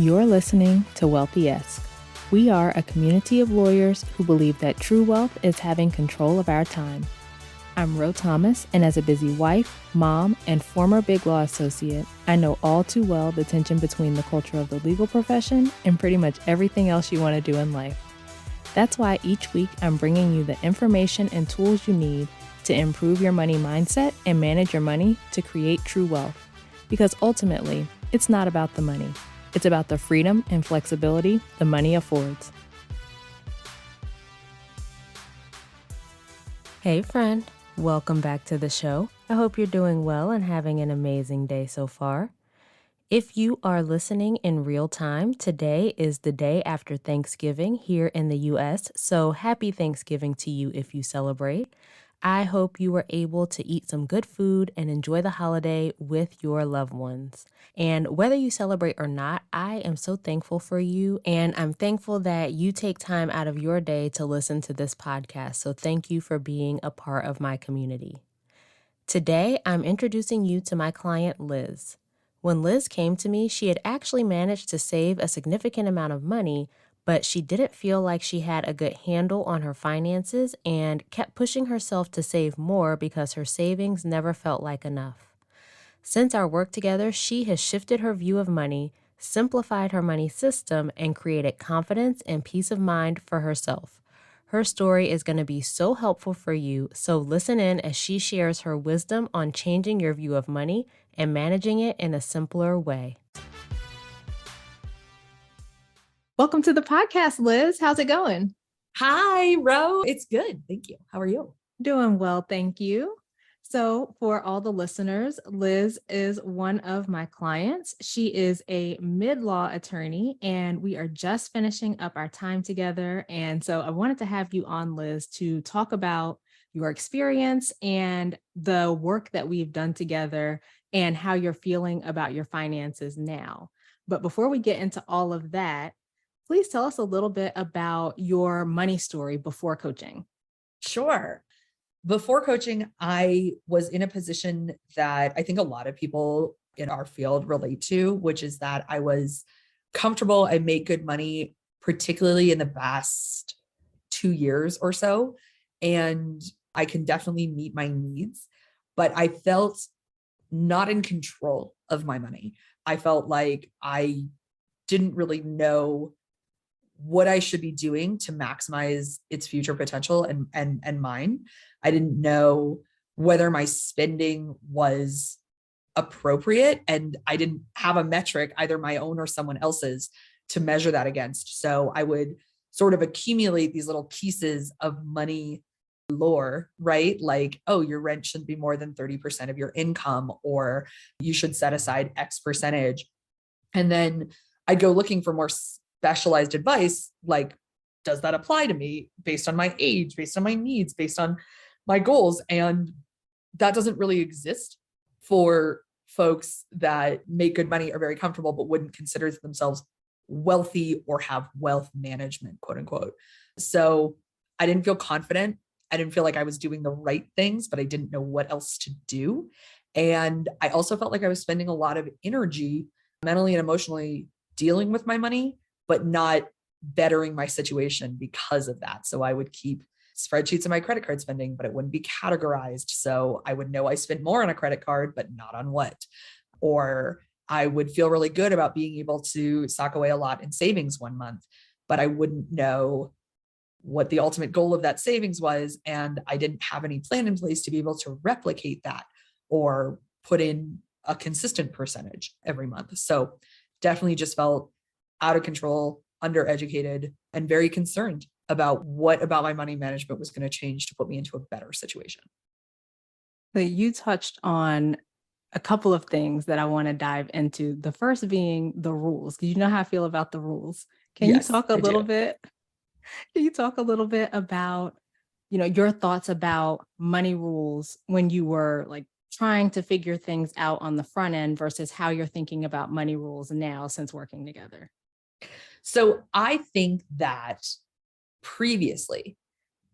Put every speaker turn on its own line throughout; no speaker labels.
You're listening to Wealthy-esque. We are a community of lawyers who believe that true wealth is having control of our time. I'm Ro Thomas, and as a busy wife, mom, and former Big Law associate, I know all too well the tension between the culture of the legal profession and pretty much everything else you want to do in life. That's why each week I'm bringing you the information and tools you need to improve your money mindset and manage your money to create true wealth. Because ultimately, it's not about the money. It's about the freedom and flexibility the money affords. Hey friend, welcome back to the show. I hope you're doing well and having an amazing day so far. If you are listening in real time, today is the day after Thanksgiving here in the US, so happy Thanksgiving to you if you celebrate. I hope you were able to eat some good food and enjoy the holiday with your loved ones. And whether you celebrate or not, I am so thankful for you, and I'm thankful that you take time out of your day to listen to this podcast. So thank you for being a part of my community. Today, I'm introducing you to my client, Liz. When Liz came to me, she had actually managed to save a significant amount of money, but she didn't feel like she had a good handle on her finances and kept pushing herself to save more because her savings never felt like enough. Since our work together, she has shifted her view of money, simplified her money system, and created confidence and peace of mind for herself. Her story is going to be so helpful for you, so listen in as she shares her wisdom on changing your view of money and managing it in a simpler way. Welcome to the podcast, Liz. How's it going?
Hi, Ro. It's good. Thank you. How are you?
Doing well, thank you. So for all the listeners, Liz is one of my clients. She is a mid-law attorney, and we are just finishing up our time together. And so I wanted to have you on, Liz, to talk about your experience and the work that we've done together and how you're feeling about your finances now. But before we get into all of that, please tell us a little bit about your money story before coaching.
Sure. Before coaching, I was in a position that I think a lot of people in our field relate to, which is that I was comfortable. I made good money, particularly in the past 2 years or so. And I can definitely meet my needs, but I felt not in control of my money. I felt like I didn't really know what I should be doing to maximize its future potential and mine. I didn't know whether my spending was appropriate, and I didn't have a metric, either my own or someone else's, to measure that against. So I would sort of accumulate these little pieces of money lore, right? Like, oh, your rent shouldn't be more than 30% of your income, or you should set aside X percentage. And then I'd go looking for more specialized advice, like, does that apply to me based on my age, based on my needs, based on my goals? And that doesn't really exist for folks that make good money, are very comfortable, but wouldn't consider themselves wealthy or have wealth management, quote unquote. So I didn't feel confident. I didn't feel like I was doing the right things, but I didn't know what else to do. And I also felt like I was spending a lot of energy, mentally and emotionally, dealing with my money, but not bettering my situation because of that. So I would keep spreadsheets of my credit card spending, but it wouldn't be categorized. So I would know I spent more on a credit card, but not on what. Or I would feel really good about being able to sock away a lot in savings one month, but I wouldn't know what the ultimate goal of that savings was. And I didn't have any plan in place to be able to replicate that or put in a consistent percentage every month. So definitely just felt out of control, undereducated, and very concerned about what about my money management was going to change to put me into a better situation.
So you touched on a couple of things that I want to dive into. The first being the rules, because you know how I feel about the rules. Can you talk a little bit? Can you talk a little bit about, your thoughts about money rules when you were like trying to figure things out on the front end versus how you're thinking about money rules now since working together?
So I think that previously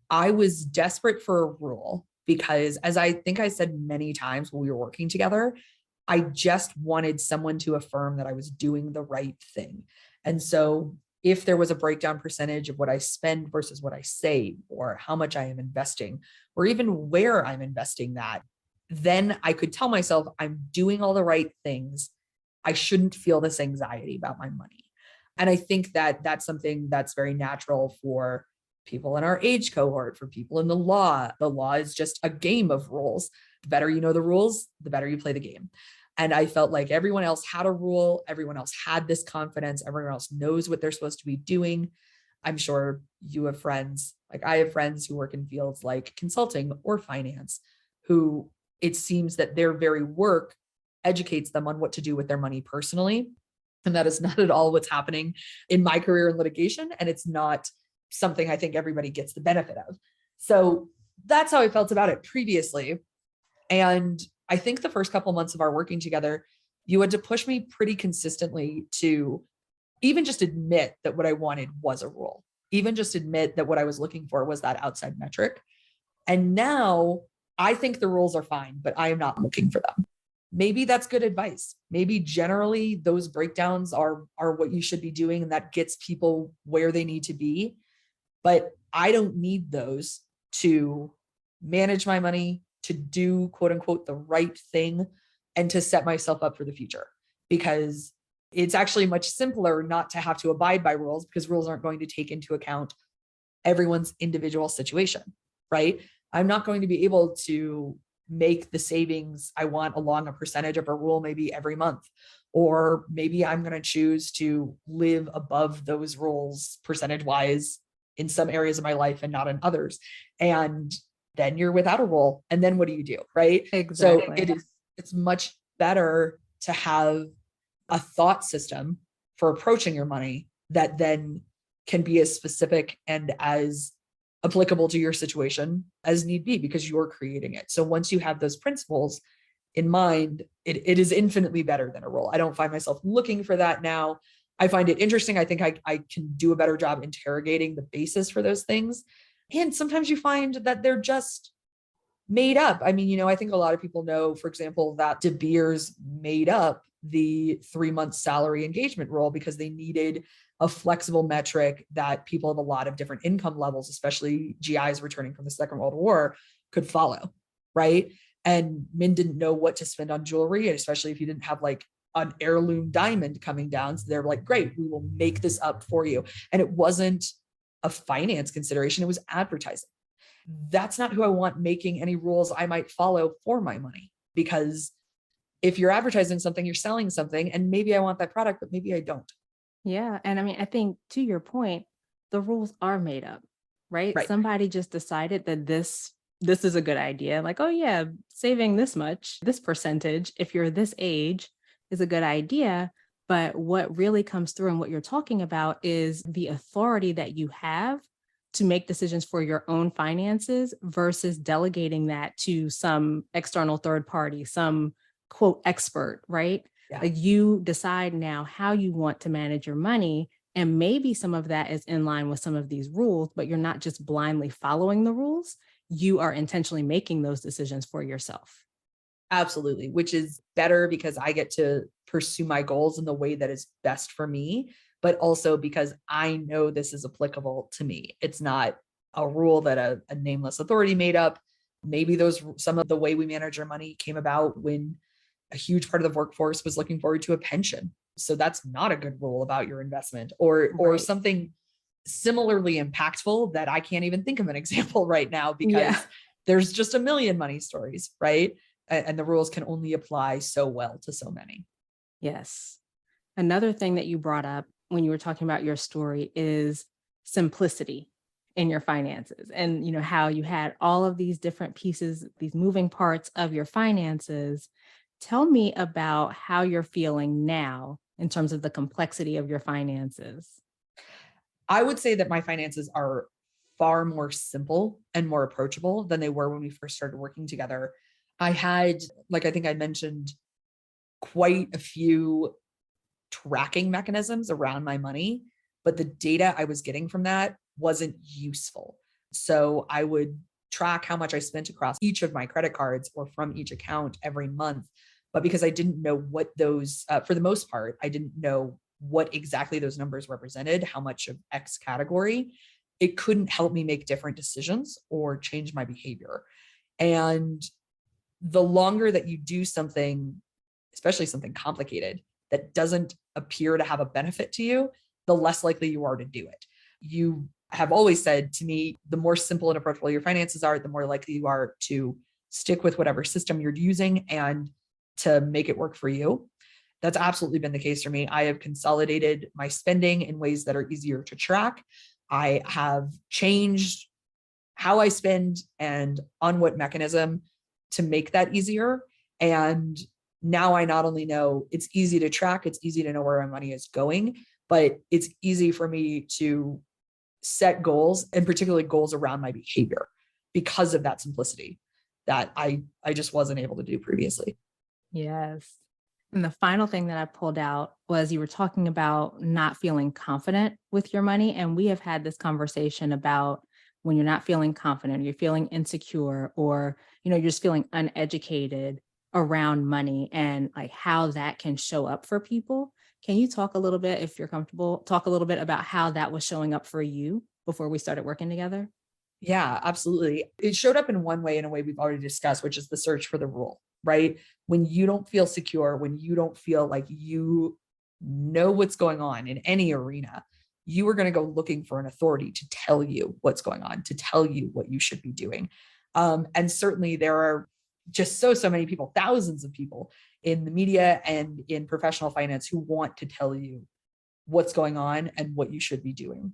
I was desperate for a rule because, as I think I said many times when we were working together, I just wanted someone to affirm that I was doing the right thing. And so if there was a breakdown percentage of what I spend versus what I save, or how much I am investing, or even where I'm investing that, then I could tell myself I'm doing all the right things. I shouldn't feel this anxiety about my money. And I think that that's something that's very natural for people in our age cohort, for people in the law. The law is just a game of rules. The better you know the rules, the better you play the game. And I felt like everyone else had a rule. Everyone else had this confidence. Everyone else knows what they're supposed to be doing. I'm sure you have friends, like I have friends who work in fields like consulting or finance, who it seems that their very work educates them on what to do with their money personally. And that is not at all what's happening in my career in litigation. And it's not something I think everybody gets the benefit of. So that's how I felt about it previously. And I think the first couple of months of our working together, you had to push me pretty consistently to even just admit that what I wanted was a rule, even just admit that what I was looking for was that outside metric. And now I think the rules are fine, but I am not looking for them. Maybe that's good advice. Maybe generally those breakdowns are what you should be doing, and that gets people where they need to be. But I don't need those to manage my money, to do quote unquote the right thing, and to set myself up for the future. Because it's actually much simpler not to have to abide by rules, because rules aren't going to take into account everyone's individual situation, right? I'm not going to be able to make the savings I want along a percentage of a rule maybe every month. Or maybe I'm going to choose to live above those rules percentage wise in some areas of my life and not in others. And then you're without a rule. And then what do you do? Right.
Exactly.
So it's much better to have a thought system for approaching your money that then can be as specific and as applicable to your situation as need be, because you're creating it. So once you have those principles in mind, it is infinitely better than a rule. I don't find myself looking for that now. I find it interesting. I think I can do a better job interrogating the basis for those things. And sometimes you find that they're just made up. I mean, I think a lot of people know, for example, that De Beers made up the 3-month salary engagement rule because they needed a flexible metric that people of a lot of different income levels, especially GIs returning from the Second World War, could follow, right? And men didn't know what to spend on jewelry, and especially if you didn't have like an heirloom diamond coming down. So they're like, great, we will make this up for you. And it wasn't a finance consideration, it was advertising. That's not who I want making any rules I might follow for my money. Because if you're advertising something, you're selling something, and maybe I want that product, but maybe I don't.
Yeah. And I mean, I think to your point, the rules are made up, right?
Right.
Somebody just decided that this is a good idea. Like, oh yeah, saving this much, this percentage, if you're this age, is a good idea. But what really comes through and what you're talking about is the authority that you have to make decisions for your own finances versus delegating that to some external third party, some quote expert, right?
Yeah.
Like you decide now how you want to manage your money. And maybe some of that is in line with some of these rules, but you're not just blindly following the rules. You are intentionally making those decisions for yourself.
Absolutely. Which is better because I get to pursue my goals in the way that is best for me, but also because I know this is applicable to me. It's not a rule that a nameless authority made up. Maybe some of the way we manage our money came about when a huge part of the workforce was looking forward to a pension. So that's not a good rule about your investment, or
Right.
something similarly impactful that I can't even think of an example right now, because
Yeah.
there's just a million money stories, right? And the rules can only apply so well to so many.
Yes. Another thing that you brought up when you were talking about your story is simplicity in your finances, and how you had all of these different pieces, these moving parts of your finances. Tell me about how you're feeling now in terms of the complexity of your finances.
I would say that my finances are far more simple and more approachable than they were when we first started working together. I had, like I think I mentioned, quite a few tracking mechanisms around my money, but the data I was getting from that wasn't useful. So I would track how much I spent across each of my credit cards or from each account every month. But because I didn't know what those, for the most part, I didn't know what exactly those numbers represented, how much of X category, it couldn't help me make different decisions or change my behavior. And the longer that you do something, especially something complicated, that doesn't appear to have a benefit to you, the less likely you are to do it. You have always said to me, the more simple and approachable your finances are, the more likely you are to stick with whatever system you're using and to make it work for you. That's absolutely been the case for me. I have consolidated my spending in ways that are easier to track. I have changed how I spend and on what mechanism to make that easier. And now I not only know it's easy to track, it's easy to know where my money is going, but it's easy for me to set goals, and particularly goals around my behavior, because of that simplicity that I just wasn't able to do previously.
Yes. And the final thing that I pulled out was you were talking about not feeling confident with your money. And we have had this conversation about when you're not feeling confident, you're feeling insecure, or, you're just feeling uneducated around money and like how that can show up for people. Can you talk a little bit, if you're comfortable, talk a little bit about how that was showing up for you before we started working together?
Yeah, absolutely. It showed up in one way, in a way we've already discussed, which is the search for the rule, right? When you don't feel secure, when you don't feel like you know what's going on in any arena, you are going to go looking for an authority to tell you what's going on, to tell you what you should be doing. And certainly there are just so many people, thousands of people in the media and in professional finance who want to tell you what's going on and what you should be doing.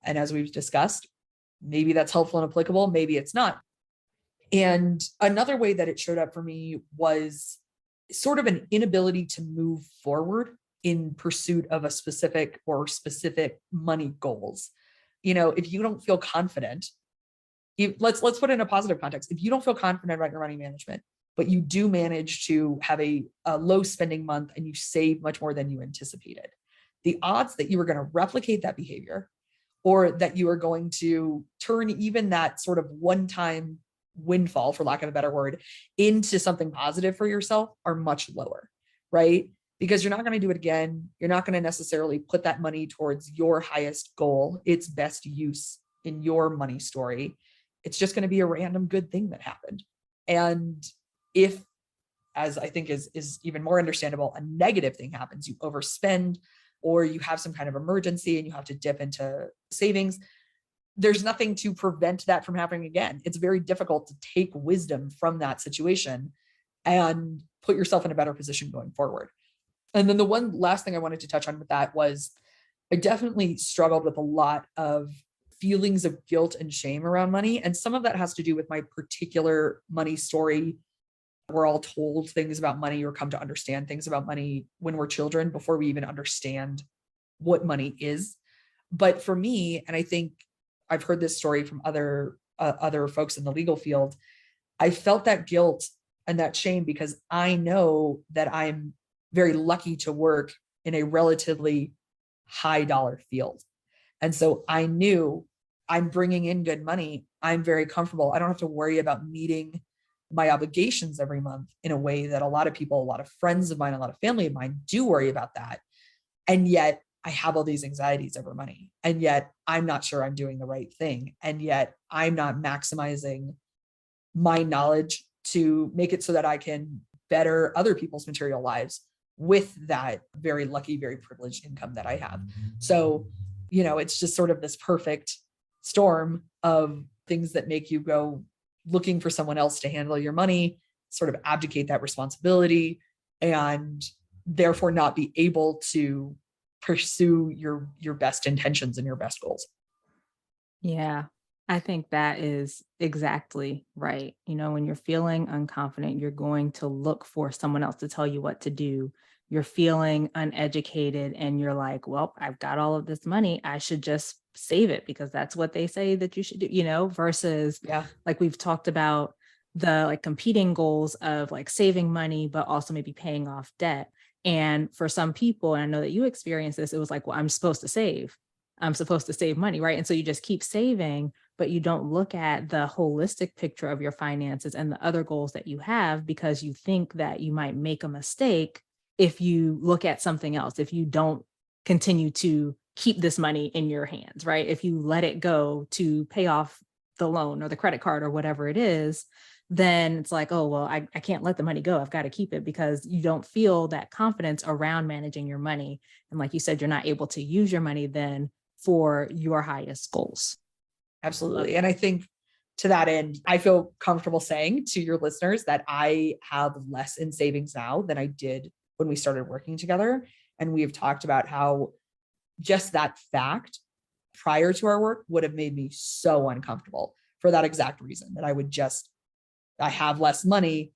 And as we've discussed, maybe that's helpful and applicable, maybe it's not. And another way that it showed up for me was sort of an inability to move forward in pursuit of a specific or specific money goals. If you don't feel confident, let's put it in a positive context. If you don't feel confident about your money management, but you do manage to have a low spending month and you save much more than you anticipated, the odds that you are going to replicate that behavior, or that you are going to turn even that sort of one-time windfall, for lack of a better word, into something positive for yourself, are much lower, right? Because you're not going to do it again. You're not going to necessarily put that money towards your highest goal, its best use in your money story. It's just going to be a random good thing that happened. And if, as I think is even more understandable, a negative thing happens, you overspend, or you have some kind of emergency and you have to dip into savings, there's nothing to prevent that from happening again. It's very difficult to take wisdom from that situation and put yourself in a better position going forward. And then the one last thing I wanted to touch on with that was, I definitely struggled with a lot of feelings of guilt and shame around money. And some of that has to do with my particular money story. We're all told things about money or come to understand things about money when we're children before we even understand what money is. But for me, and I think I've heard this story from other folks in the legal field, I felt that guilt and that shame because I know that I'm very lucky to work in a relatively high dollar field. And so I knew I'm bringing in good money. I'm very comfortable. I don't have to worry about meeting my obligations every month in a way that a lot of people, a lot of friends of mine, a lot of family of mine do worry about that. And yet I have all these anxieties over money. And yet I'm not sure I'm doing the right thing. And yet I'm not maximizing my knowledge to make it so that I can better other people's material lives with that very lucky, very privileged income that I have. So, it's just sort of this perfect storm of things that make you go looking for someone else to handle your money, sort of abdicate that responsibility, and therefore not be able to pursue your best intentions and your best goals.
Yeah, I think that is exactly right. When you're feeling unconfident, you're going to look for someone else to tell you what to do. You're feeling uneducated and you're like, well, I've got all of this money. I should just save it because that's what they say that you should do, versus
Yeah.
like we've talked about the like competing goals of like saving money, but also maybe paying off debt. And for some people, and I know that you experienced this, it was like, well, I'm supposed to save money, right? And so you just keep saving but you don't look at the holistic picture of your finances and the other goals that you have because you think that you might make a mistake if you look at something else, if you don't continue to keep this money in your hands, right? If you let it go to pay off the loan or the credit card or whatever it is, then it's like, oh, well, I can't let the money go. I've got to keep it because you don't feel that confidence around managing your money. And like you said, you're not able to use your money then for your highest goals.
Absolutely. And I think to that end, I feel comfortable saying to your listeners that I have less in savings now than I did when we started working together. And we have talked about how just that fact prior to our work would have made me so uncomfortable for that exact reason that I have less money.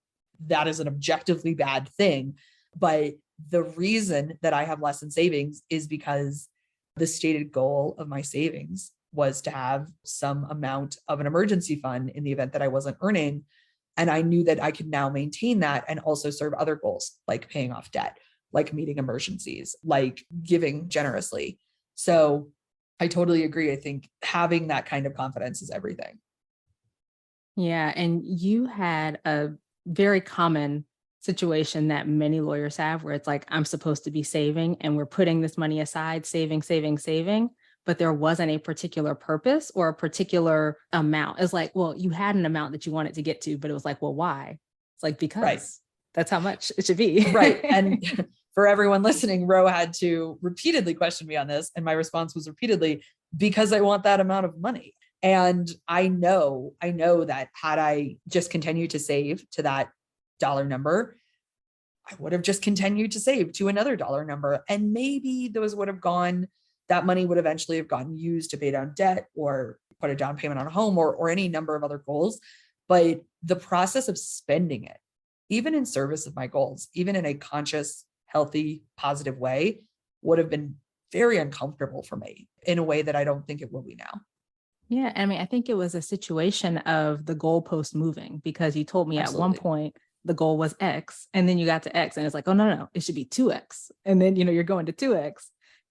That is an objectively bad thing. But the reason that I have less in savings is because the stated goal of my savings was to have some amount of an emergency fund in the event that I wasn't earning. And I knew that I could now maintain that and also serve other goals like paying off debt, like meeting emergencies, like giving generously. So I totally agree. I think having that kind of confidence is everything.
Yeah. And you had a very common situation that many lawyers have where it's like, I'm supposed to be saving and we're putting this money aside, saving, saving, saving, but there wasn't a particular purpose or a particular amount. It's like, well, you had an amount that you wanted to get to, but it was like, well, why? It's like,
Right.
because that's how much it should be.
Right. And for everyone listening, Ro had to repeatedly question me on this. And my response was repeatedly, because I want that amount of money. And I know that had I just continued to save to that dollar number, I would have just continued to save to another dollar number. And maybe that money would eventually have gotten used to pay down debt or put a down payment on a home or any number of other goals. But the process of spending it, even in service of my goals, even in a conscious, healthy, positive way, would have been very uncomfortable for me in a way that I don't think it will be now.
Yeah. I mean, I think it was a situation of the goalpost moving because you told me at one
Absolutely.
point the goal was X and then you got to X and it's like, oh, no, it should be 2X. And then, you're going to 2X.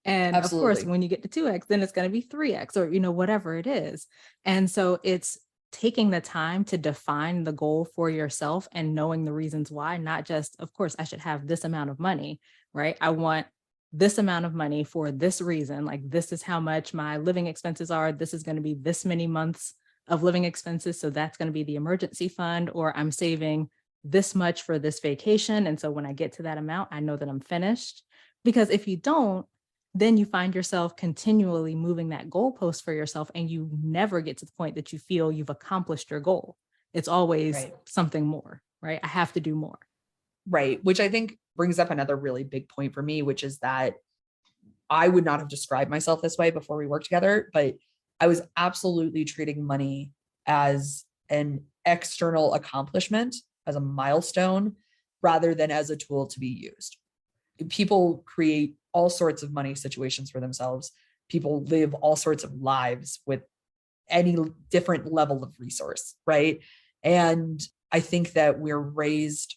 And of course,
Absolutely.
when you get to 2X, then it's going to be 3X or, whatever it is. And so it's taking the time to define the goal for yourself and knowing the reasons why, not just, of course, I should have this amount of money, right? I want this amount of money for this reason. Like, this is how much my living expenses are. This is going to be this many months of living expenses. So that's going to be the emergency fund, or I'm saving this much for this vacation. And so when I get to that amount, I know that I'm finished. Because if you don't, then you find yourself continually moving that goalpost for yourself and you never get to the point that you feel you've accomplished your goal. It's always
Right.
something more, right? I have to do more.
Right. Which I think brings up another really big point for me, which is that I would not have described myself this way before we worked together, but I was absolutely treating money as an external accomplishment, as a milestone, rather than as a tool to be used. People create all sorts of money situations for themselves. People live all sorts of lives with any different level of resource, right? And I think that we're raised,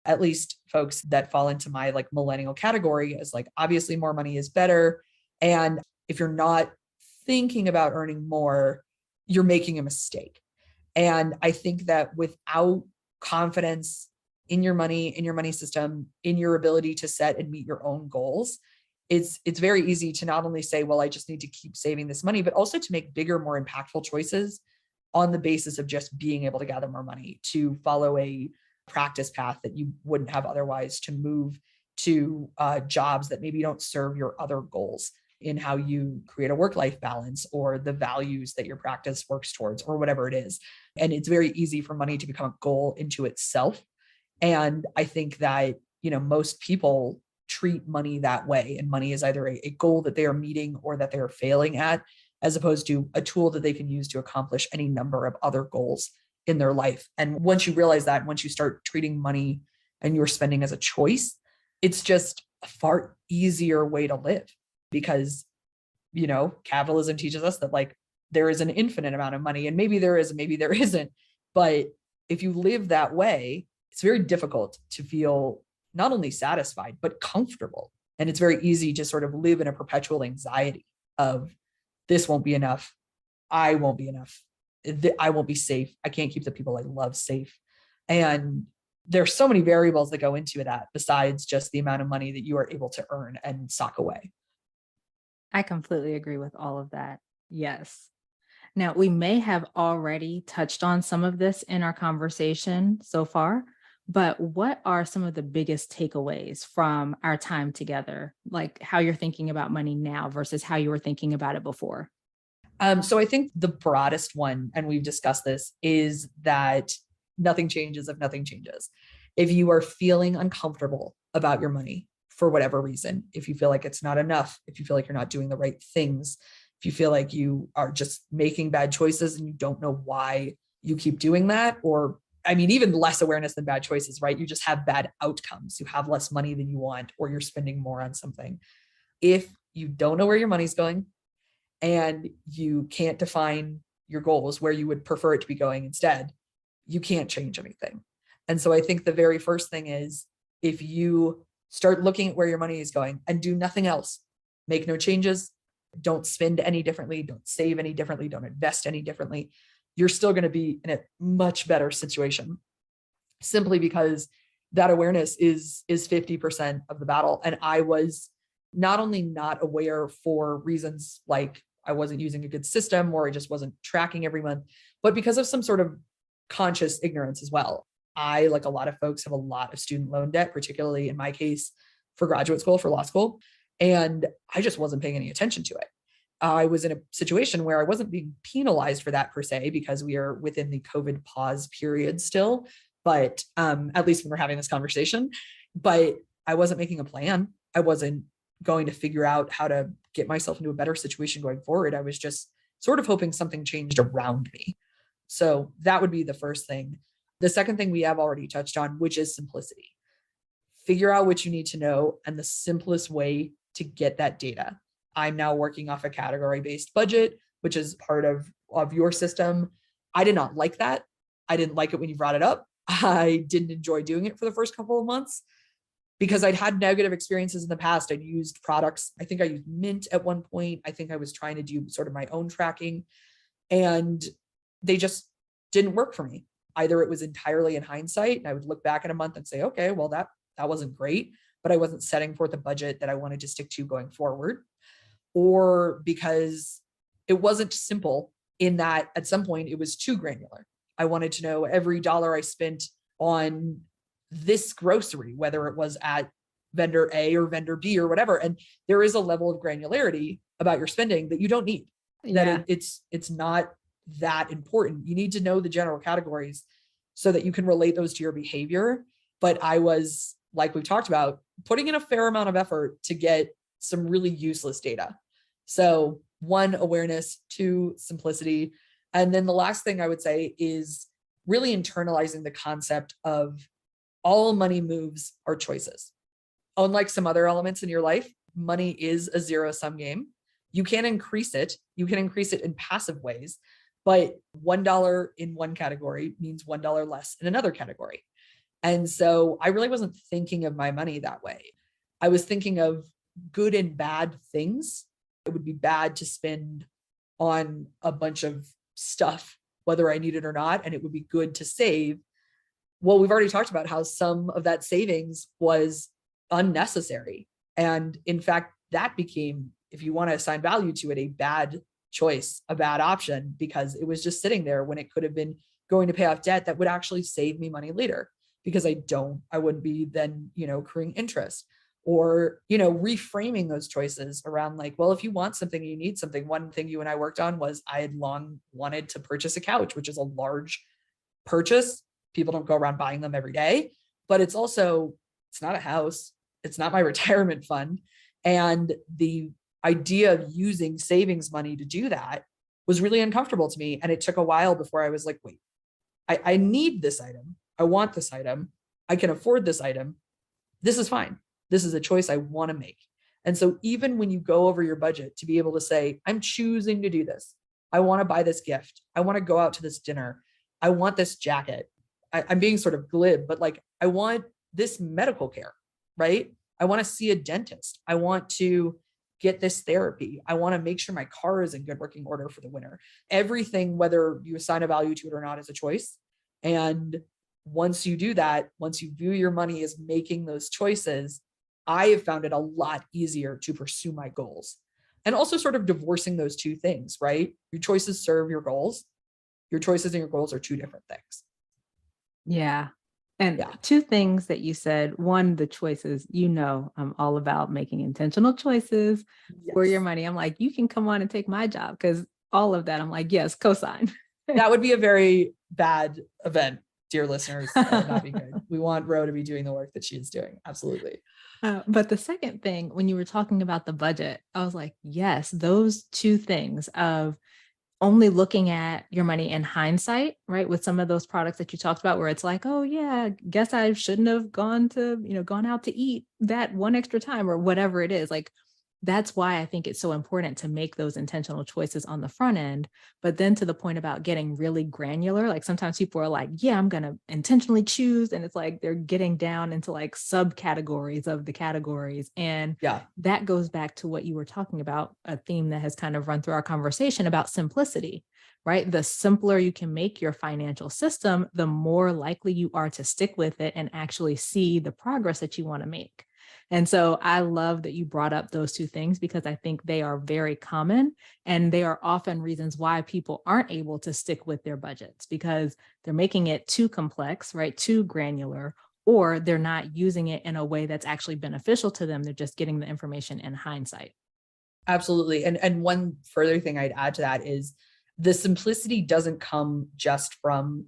at least folks that fall into my like millennial category, as like obviously more money is better. And if you're not thinking about earning more, you're making a mistake. And I think that without confidence in your money system, in your ability to set and meet your own goals, it's very easy to not only say, well, I just need to keep saving this money, but also to make bigger, more impactful choices on the basis of just being able to gather more money, to follow a practice path that you wouldn't have otherwise, to move to jobs that maybe don't serve your other goals in how you create a work-life balance or the values that your practice works towards or whatever it is. And it's very easy for money to become a goal into itself. And I think that, most people treat money that way. And money is either a goal that they are meeting or that they are failing at, as opposed to a tool that they can use to accomplish any number of other goals in their life. And once you realize that, once you start treating money and your spending as a choice, it's just a far easier way to live because, capitalism teaches us that like there is an infinite amount of money and maybe there is, maybe there isn't. But if you live that way, it's very difficult to feel not only satisfied, but comfortable. And it's very easy to sort of live in a perpetual anxiety of this won't be enough. I won't be enough. I won't be safe. I can't keep the people I love safe. And there's so many variables that go into that besides just the amount of money that you are able to earn and sock away.
I completely agree with all of that. Yes. Now, we may have already touched on some of this in our conversation so far, but what are some of the biggest takeaways from our time together? Like how you're thinking about money now versus how you were thinking about it before?
So I think the broadest one, and we've discussed this, is that nothing changes if nothing changes. If you are feeling uncomfortable about your money for whatever reason, if you feel like it's not enough, if you feel like you're not doing the right things, if you feel like you are just making bad choices and you don't know why you keep doing that, or I mean, even less awareness than bad choices, right? You just have bad outcomes. You have less money than you want, or you're spending more on something. If you don't know where your money's going, and you can't define your goals where you would prefer it to be going instead, you can't change anything. And so I think the very first thing is, if you start looking at where your money is going and do nothing else, make no changes, don't spend any differently, don't save any differently, don't invest any differently, you're still going to be in a much better situation, simply because that awareness is 50% of the battle. And I was not only not aware for reasons like I wasn't using a good system or I just wasn't tracking every month, but because of some sort of conscious ignorance as well. I, like a lot of folks, have a lot of student loan debt, particularly in my case for graduate school, for law school. And I just wasn't paying any attention to it. I was in a situation where I wasn't being penalized for that per se, because we are within the COVID pause period still, but at least when we're having this conversation, but I wasn't making a plan. I wasn't going to figure out how to get myself into a better situation going forward. I was just sort of hoping something changed around me. So that would be the first thing. The second thing we have already touched on, which is simplicity. Figure out what you need to know and the simplest way to get that data. I'm now working off a category-based budget, which is part of your system. I did not like that. I didn't like it when you brought it up. I didn't enjoy doing it for the first couple of months because I'd had negative experiences in the past. I'd used products. I think I used Mint at one point. I think I was trying to do sort of my own tracking, and they just didn't work for me. Either it was entirely in hindsight, and I would look back in a month and say, okay, well, that wasn't great, but I wasn't setting forth a budget that I wanted to stick to going forward, or because it wasn't simple, in that at some point it was too granular. I wanted to know every dollar I spent on this grocery, whether it was at vendor A or vendor B or whatever. And there is a level of granularity about your spending that you don't need,
Yeah.
it's not that important. You need to know the general categories so that you can relate those to your behavior. But I was, like we've talked about, putting in a fair amount of effort to get some really useless data. So one, awareness; two, simplicity. And then the last thing I would say is really internalizing the concept of all money moves are choices. Unlike some other elements in your life, money is a zero-sum game. You can increase it. You can increase it in passive ways, but $1 in one category means $1 less in another category. And so I really wasn't thinking of my money that way. I was thinking of good and bad things. It would be bad to spend on a bunch of stuff, whether I need it or not, and it would be good to save. Well, we've already talked about how some of that savings was unnecessary. And in fact, that became, if you want to assign value to it, a bad choice, a bad option, because it was just sitting there when it could have been going to pay off debt that would actually save me money later, because I wouldn't be then, accruing interest, or, reframing those choices around like, well, if you want something, you need something. One thing you and I worked on was I had long wanted to purchase a couch, which is a large purchase. People don't go around buying them every day, but it's not a house. It's not my retirement fund. And the idea of using savings money to do that was really uncomfortable to me. And it took a while before I was like, wait, I need this item. I want this item. I can afford this item. This is fine. This is a choice I want to make. And so even when you go over your budget, to be able to say, I'm choosing to do this. I want to buy this gift. I want to go out to this dinner. I want this jacket. I'm being sort of glib, but like, I want this medical care, right? I want to see a dentist. I want to get this therapy. I want to make sure my car is in good working order for the winter. Everything, whether you assign a value to it or not, is a choice. And once you do that, once you view your money as making those choices, I have found it a lot easier to pursue my goals. And also sort of divorcing those two things, right? Your choices serve your goals. Your choices and your goals are two different things.
Yeah. And
Yeah.
two things that you said. One, the choices, I'm all about making intentional choices for your
Yes.
money. I'm like, you can come on and take my job because all of that, I'm like, yes, cosign.
That would be a very bad event, dear listeners. That would not be good. We want Ro to be doing the work that she is doing. Absolutely.
But the second thing, when you were talking about the budget, I was like, yes, those two things of only looking at your money in hindsight, right? With some of those products that you talked about, where it's like, oh yeah, guess I shouldn't have gone out to eat that one extra time or whatever it is. Like, that's why I think it's so important to make those intentional choices on the front end. But then to the point about getting really granular, like sometimes people are like, yeah, I'm going to intentionally choose. And it's like they're getting down into like subcategories of the categories. And
Yeah,
that goes back to what you were talking about, a theme that has kind of run through our conversation about simplicity, right? The simpler you can make your financial system, the more likely you are to stick with it and actually see the progress that you want to make. And so I love that you brought up those two things because I think they are very common and they are often reasons why people aren't able to stick with their budgets because they're making it too complex, right? Too granular, or they're not using it in a way that's actually beneficial to them. They're just getting the information in hindsight.
absolutely. And one further thing I'd add to that is the simplicity doesn't come just from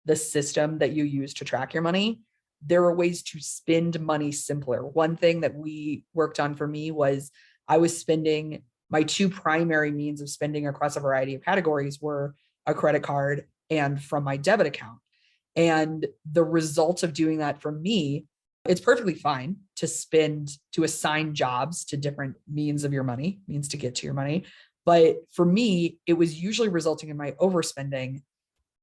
the system that you use to track your money. There are ways to spend money simpler. One thing that we worked on for me was I was spending my two primary means of spending across a variety of categories were a credit card and from my debit account. And the result of doing that for me, it's perfectly fine to assign jobs to different means of your money, means to get to your money. But for me, it was usually resulting in my overspending.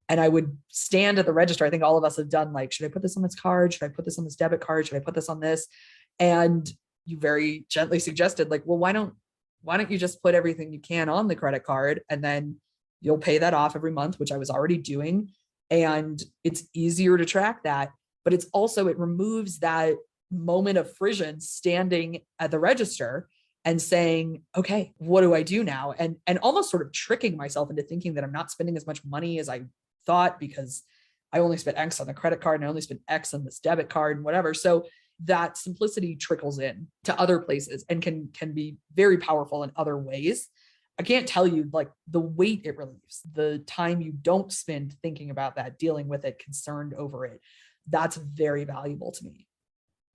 And I would stand at the register. I think all of us have done like, should I put this on this card? Should I put this on this debit card? Should I put this on this? And you very gently suggested like, well, why don't you just put everything you can on the credit card and then you'll pay that off every month, which I was already doing. And it's easier to track that, but it removes that moment of frisson standing at the register and saying, okay, what do I do now? And almost sort of tricking myself into thinking that I'm not spending as much money as I thought because I only spent X on the credit card and I only spent X on this debit card and whatever. So that simplicity trickles in to other places and can be very powerful in other ways. I can't tell you like the weight it relieves, the time you don't spend thinking about that, dealing with it, concerned over it. That's very valuable to me.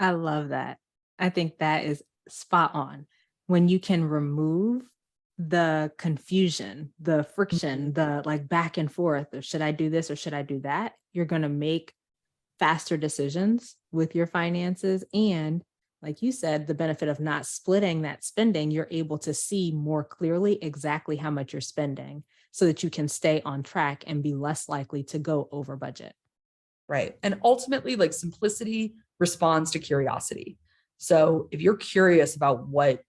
I love that. I think that is spot on. When you can remove the confusion, the friction, the like back and forth, or should I do this or should I do that? You're going to make faster decisions with your finances. And like you said, the benefit of not splitting that spending, you're able to see more clearly exactly how much you're spending so that you can stay on track and be less likely to go over budget.
Right. And ultimately, like simplicity responds to curiosity. So if you're curious about what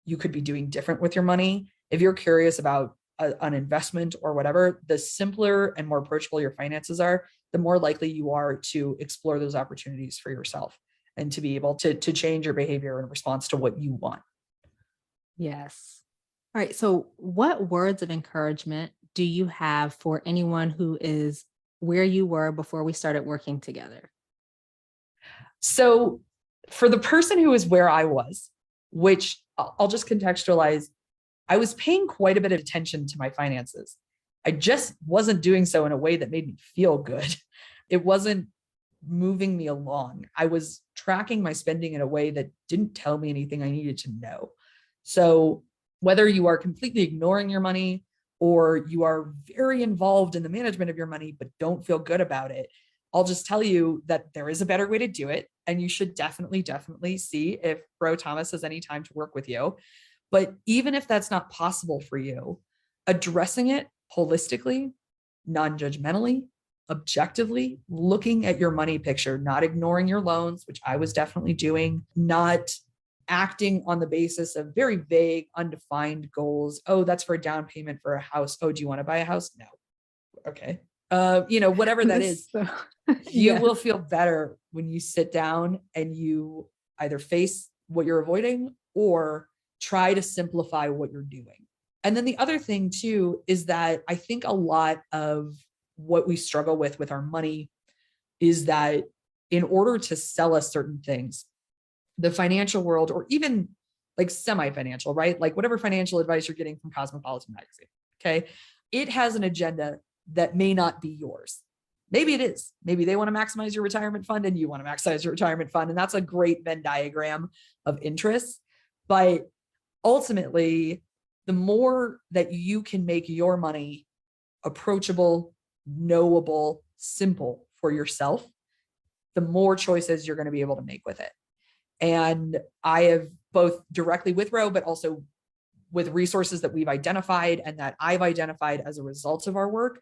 you could be doing different with your money, if you're curious about an investment or whatever, the simpler and more approachable your finances are, the more likely you are to explore those opportunities for yourself and to be able to change your behavior in response to what you want.
Yes. All right. So, what words of encouragement do you have for anyone who is where you were before we started working together?
So for the person who is where I was, which I'll just contextualize, I was paying quite a bit of attention to my finances. I just wasn't doing so in a way that made me feel good. It wasn't moving me along. I was tracking my spending in a way that didn't tell me anything I needed to know. So whether you are completely ignoring your money or you are very involved in the management of your money, but don't feel good about it, I'll just tell you that there is a better way to do it. And you should definitely see if Bro Thomas has any time to work with you. But even if that's not possible for you, addressing it holistically, non-judgmentally, objectively, looking at your money picture, not ignoring your loans, which I was definitely doing, not acting on the basis of very vague, undefined goals. Oh, that's for a down payment for a house. Oh, do you want to buy a house? No. Okay. Whatever that is,
So,
you
yes.
will feel better when you sit down and you either face what you're avoiding or try to simplify what you're doing. And then the other thing too is that I think a lot of what we struggle with our money is that in order to sell us certain things, the financial world, or even like semi-financial, right? Like whatever financial advice you're getting from Cosmopolitan magazine, okay? It has an agenda that may not be yours. Maybe it is. Maybe they want to maximize your retirement fund and you want to maximize your retirement fund. And that's a great Venn diagram of interests. But ultimately, the more that you can make your money approachable, knowable, simple for yourself, the more choices you're going to be able to make with it. And I have both directly with Ro, but also with resources that we've identified and that I've identified as a result of our work,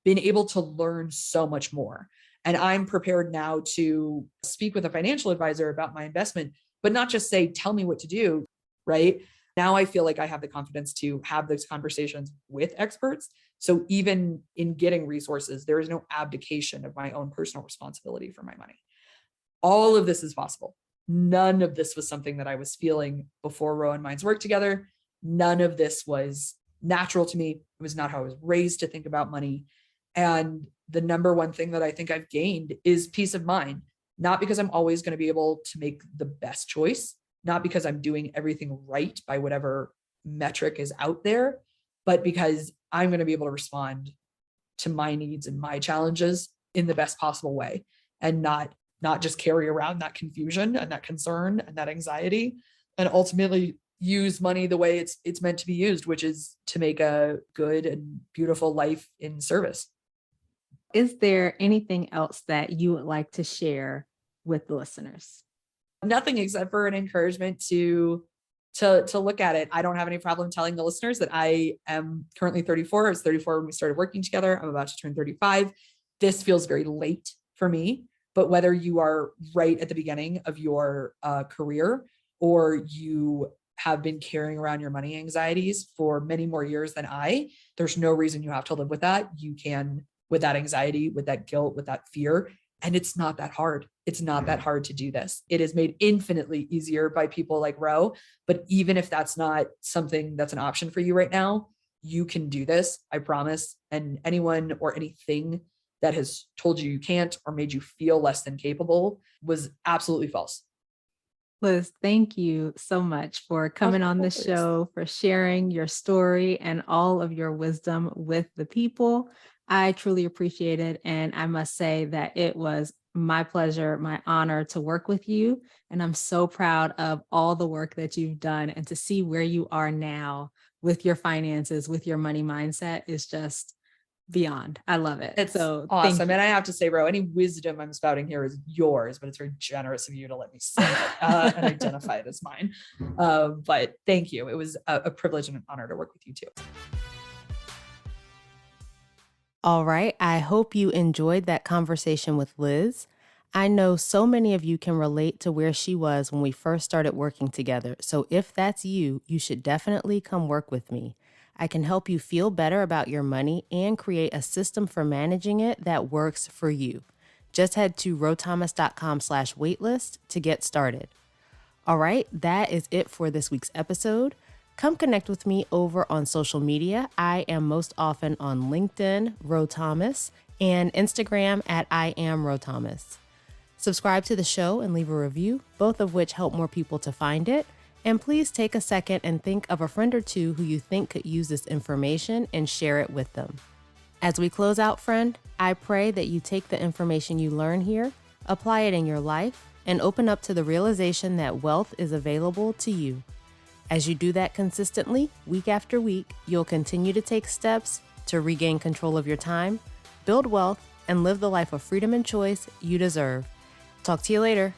been able to learn so much more. And I'm prepared now to speak with a financial advisor about my investment, but not just say, tell me what to do, right? Now I feel like I have the confidence to have those conversations with experts. So even in getting resources, there is no abdication of my own personal responsibility for my money. All of this is possible. None of this was something that I was feeling before Ro and mine's worked together. None of this was natural to me. It was not how I was raised to think about money. And the number one thing that I think I've gained is peace of mind, not because I'm always going to be able to make the best choice, not because I'm doing everything right by whatever metric is out there, but because I'm going to be able to respond to my needs and my challenges in the best possible way, and not just carry around that confusion and that concern and that anxiety, and ultimately use money the way it's meant to be used, which is to make a good and beautiful life in service.
Is there anything else that you would like to share with the listeners?
Nothing except for an encouragement to look at it. I don't have any problem telling the listeners that I am currently 34. I was 34 when we started working together. I'm about to turn 35. This feels very late for me, but whether you are right at the beginning of your career or you have been carrying around your money anxieties for many more years than there's no reason you have to live with that. You can, with that anxiety, with that guilt, with that fear. And it's not that hard. It's not that hard to do this. It is made infinitely easier by people like Ro. But even if that's not something that's an option for you right now, you can do this, I promise. And anyone or anything that has told you you can't or made you feel less than capable was absolutely false.
Liz, thank you so much for coming on the show, for sharing your story and all of your wisdom with the people. I truly appreciate it. And I must say that it was my pleasure, my honor to work with you. And I'm so proud of all the work that you've done, and to see where you are now with your finances, with your money mindset is just beyond. I love it.
It's
so
awesome. And I have to say, Ro, any wisdom I'm spouting here is yours, but it's very generous of you to let me say it and identify it as mine. But thank you. It was a privilege and an honor to work with you too.
All right. I hope you enjoyed that conversation with Liz. I know so many of you can relate to where she was when we first started working together. So if that's you, you should definitely come work with me. I can help you feel better about your money and create a system for managing it that works for you. Just head to rothomas.com/waitlist to get started. All right, that is it for this week's episode. Come connect with me over on social media. I am most often on LinkedIn, Ro Thomas, and Instagram at I am Ro Thomas. Subscribe to the show and leave a review, both of which help more people to find it. And please take a second and think of a friend or two who you think could use this information and share it with them. As we close out, friend, I pray that you take the information you learn here, apply it in your life, and open up to the realization that wealth is available to you. As you do that consistently, week after week, you'll continue to take steps to regain control of your time, build wealth, and live the life of freedom and choice you deserve. Talk to you later.